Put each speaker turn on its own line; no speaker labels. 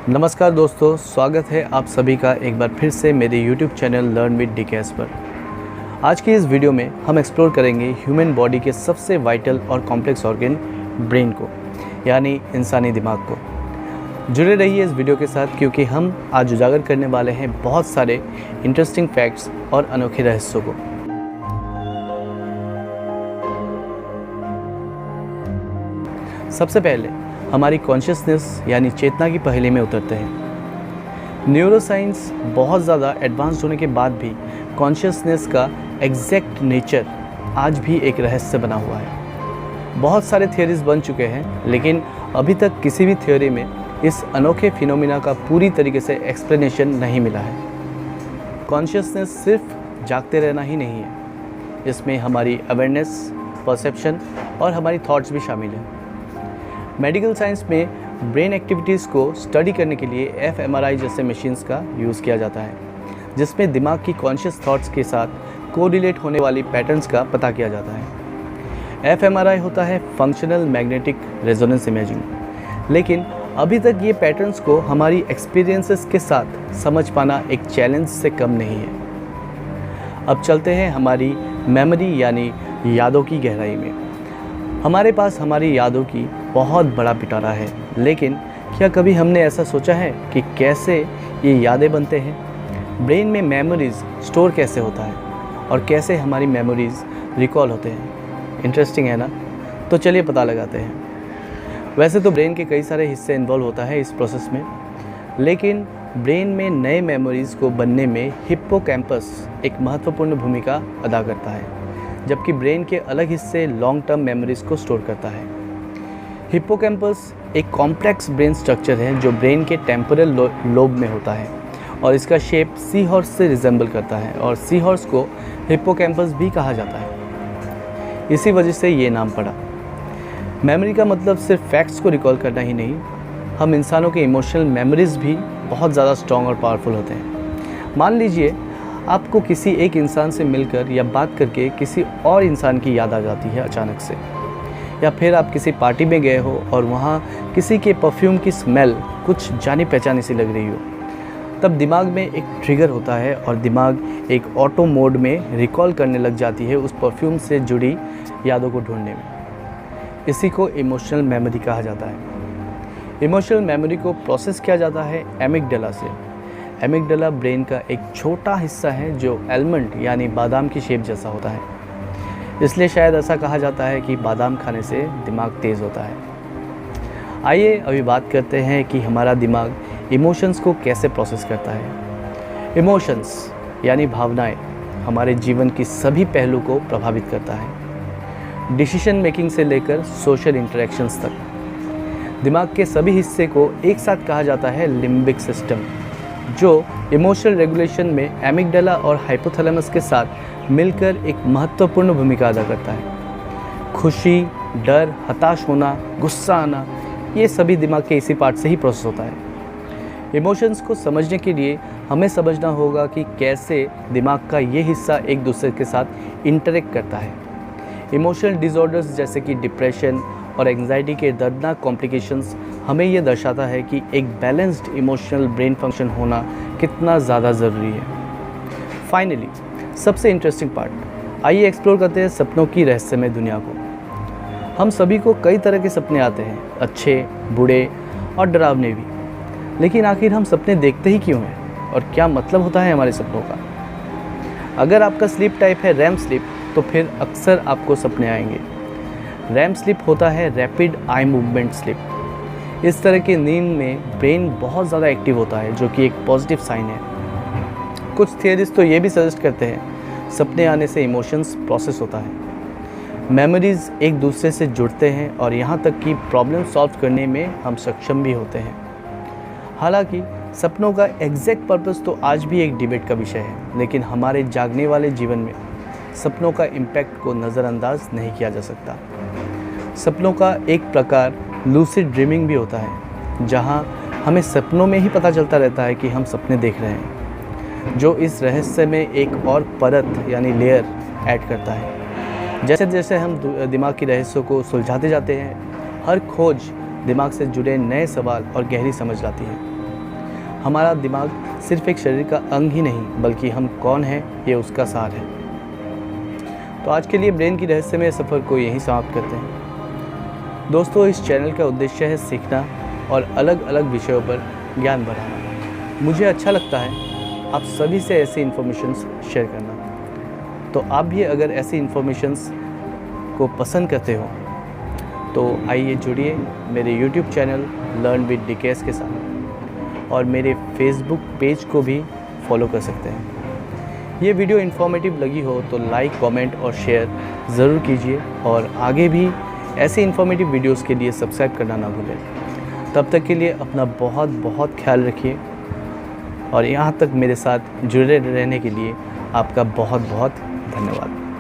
नमस्कार दोस्तों, स्वागत है आप सभी का एक बार फिर से मेरे YouTube channel learn with DKS पर। आज की इस वीडियो में हम एक्सप्लोर करेंगे ह्यूमन बॉडी के सबसे वाइटल और कॉम्प्लेक्स ऑर्गन ब्रेन को, यानी इंसानी दिमाग को। जुड़े रहिए इस वीडियो के साथ क्योंकि हम आज उजागर करने वाले हैं बहुत सारे इंटरेस्टिंग फैक्ट्स और अनोखे रहस्यों को। सबसे पहले हमारी कॉन्शियसनेस यानी चेतना की पहेली में उतरते हैं। न्यूरोसाइंस बहुत ज़्यादा एडवांस्ड होने के बाद भी कॉन्शियसनेस का एग्जैक्ट नेचर आज भी एक रहस्य बना हुआ है। बहुत सारे थियोरीज बन चुके हैं, लेकिन अभी तक किसी भी थ्योरी में इस अनोखे फिनोमिना का पूरी तरीके से एक्सप्लेनेशन नहीं मिला है। कॉन्शियसनेस सिर्फ जागते रहना ही नहीं है, इसमें हमारी अवेयरनेस, परसेप्शन और हमारी थॉट्स भी शामिल हैं। मेडिकल साइंस में ब्रेन एक्टिविटीज़ को स्टडी करने के लिए fMRI जैसे मशीन्स का यूज़ किया जाता है, जिसमें दिमाग की कॉन्शियस थॉट्स के साथ कोरिलेट होने वाली पैटर्न्स का पता किया जाता है। fMRI होता है फंक्शनल मैग्नेटिक रेजोनेंस इमेजिंग, लेकिन अभी तक ये पैटर्न्स को हमारी एक्सपीरियंसेस के साथ समझ पाना एक चैलेंज से कम नहीं है। अब चलते हैं हमारी मेमोरी यानी यादों की गहराई में। हमारे पास हमारी यादों की बहुत बड़ा पिटारा है, लेकिन क्या कभी हमने ऐसा सोचा है कि कैसे ये यादें बनते हैं? ब्रेन में मेमोरीज़ स्टोर कैसे होता है और कैसे हमारी मेमोरीज़ रिकॉल होते हैं? इंटरेस्टिंग है ना? तो चलिए पता लगाते हैं। वैसे तो ब्रेन के कई सारे हिस्से इन्वॉल्व होता है इस प्रोसेस में, लेकिन ब्रेन में नए मेमोरीज़ को बनने में हिप्पोकैम्पस एक महत्वपूर्ण भूमिका अदा करता है, जबकि ब्रेन के अलग हिस्से लॉन्ग टर्म मेमोरीज़ को स्टोर करता है। हिप्पोकैम्पस एक कॉम्प्लेक्स ब्रेन स्ट्रक्चर है जो ब्रेन के टेम्पोरल लोब में होता है और इसका शेप सी हॉर्स से रिजेंबल करता है और सी हॉर्स को हिप्पोकैम्पस भी कहा जाता है। इसी वजह से ये नाम पड़ा। मेमोरी का मतलब सिर्फ फैक्ट्स को रिकॉल करना ही नहीं, हम इंसानों के इमोशनल मेमोरीज़ भी बहुत ज़्यादा स्ट्रॉन्ग और पावरफुल होते हैं। मान लीजिए आपको किसी एक इंसान से मिलकर या बात करके किसी और इंसान की याद आ जाती है अचानक से, या फिर आप किसी पार्टी में गए हो और वहाँ किसी के परफ्यूम की स्मेल कुछ जानी पहचानी सी लग रही हो, तब दिमाग में एक ट्रिगर होता है और दिमाग एक ऑटो मोड में रिकॉल करने लग जाती है उस परफ्यूम से जुड़ी यादों को ढूंढने में। इसी को इमोशनल मेमोरी कहा जाता है। इमोशनल मेमोरी को प्रोसेस किया जाता है एमिगडाला से। एमिगडाला ब्रेन का एक छोटा हिस्सा है जो आलमंड यानी बादाम की शेप जैसा होता है, इसलिए शायद ऐसा कहा जाता है कि बादाम खाने से दिमाग तेज़ होता है। आइए अभी बात करते हैं कि हमारा दिमाग इमोशंस को कैसे प्रोसेस करता है। इमोशंस यानी भावनाएं हमारे जीवन की सभी पहलू को प्रभावित करता है, डिसीजन मेकिंग से लेकर सोशल इंटरेक्शंस तक। दिमाग के सभी हिस्से को एक साथ कहा जाता है लिम्बिक सिस्टम, जो इमोशनल रेगुलेशन में एमिगडाला और हाइपोथैलेमस के साथ मिलकर एक महत्वपूर्ण भूमिका अदा करता है। खुशी, डर, हताश होना, गुस्सा आना, ये सभी दिमाग के इसी पार्ट से ही प्रोसेस होता है। इमोशंस को समझने के लिए हमें समझना होगा कि कैसे दिमाग का ये हिस्सा एक दूसरे के साथ इंटरेक्ट करता है। इमोशनल डिसऑर्डर्स जैसे कि डिप्रेशन और एंग्जाइटी के दर्दनाक कॉम्प्लिकेशंस हमें ये दर्शाता है कि एक बैलेंस्ड इमोशनल ब्रेन फंक्शन होना कितना ज़्यादा ज़रूरी है। फाइनली सबसे इंटरेस्टिंग पार्ट, आइए एक्सप्लोर करते हैं सपनों की रहस्यमय दुनिया को। हम सभी को कई तरह के सपने आते हैं, अच्छे, बुरे और डरावने भी, लेकिन आखिर हम सपने देखते ही क्यों हैं और क्या मतलब होता है हमारे सपनों का? अगर आपका स्लीप टाइप है रैम स्लीप, तो फिर अक्सर आपको सपने आएंगे। रैम स्लीप होता है रैपिड आई मूवमेंट स्लीप। इस तरह की नींद में ब्रेन बहुत ज़्यादा एक्टिव होता है, जो कि एक पॉजिटिव साइन है। कुछ थियरीज तो ये भी सजेस्ट करते हैं सपने आने से इमोशंस प्रोसेस होता है, मेमोरीज़ एक दूसरे से जुड़ते हैं और यहाँ तक कि प्रॉब्लम सॉल्व करने में हम सक्षम भी होते हैं। हालांकि सपनों का एग्जैक्ट पर्पस तो आज भी एक डिबेट का विषय है, लेकिन हमारे जागने वाले जीवन में सपनों का इम्पैक्ट को नज़रअंदाज नहीं किया जा सकता। सपनों का एक प्रकार लूसिड ड्रीमिंग भी होता है, जहाँ हमें सपनों में ही पता चलता रहता है कि हम सपने देख रहे हैं, जो इस रहस्य में एक और परत यानी लेयर ऐड करता है। जैसे जैसे हम दिमाग की रहस्यों को सुलझाते जाते हैं, हर खोज दिमाग से जुड़े नए सवाल और गहरी समझ लाती है। हमारा दिमाग सिर्फ एक शरीर का अंग ही नहीं बल्कि हम कौन हैं ये उसका सार है। तो आज के लिए ब्रेन की रहस्यमय सफ़र को यहीं समाप्त करते हैं। दोस्तों, इस चैनल का उद्देश्य है सीखना और अलग अलग विषयों पर ज्ञान बढ़ाना। मुझे अच्छा लगता है आप सभी से ऐसी इन्फॉर्मेशंस शेयर करना। तो आप भी अगर ऐसी इन्फॉर्मेशंस को पसंद करते हो तो आइए जुड़िए मेरे YouTube channel learn with DKS के साथ और मेरे Facebook पेज को भी फॉलो कर सकते हैं। ये वीडियो इन्फॉर्मेटिव लगी हो तो लाइक, कमेंट और शेयर ज़रूर कीजिए और आगे भी ऐसे इन्फॉर्मेटिव वीडियोस के लिए सब्सक्राइब करना ना भूलें। तब तक के लिए अपना बहुत बहुत ख्याल रखिए और यहाँ तक मेरे साथ जुड़े रहने के लिए आपका बहुत बहुत धन्यवाद।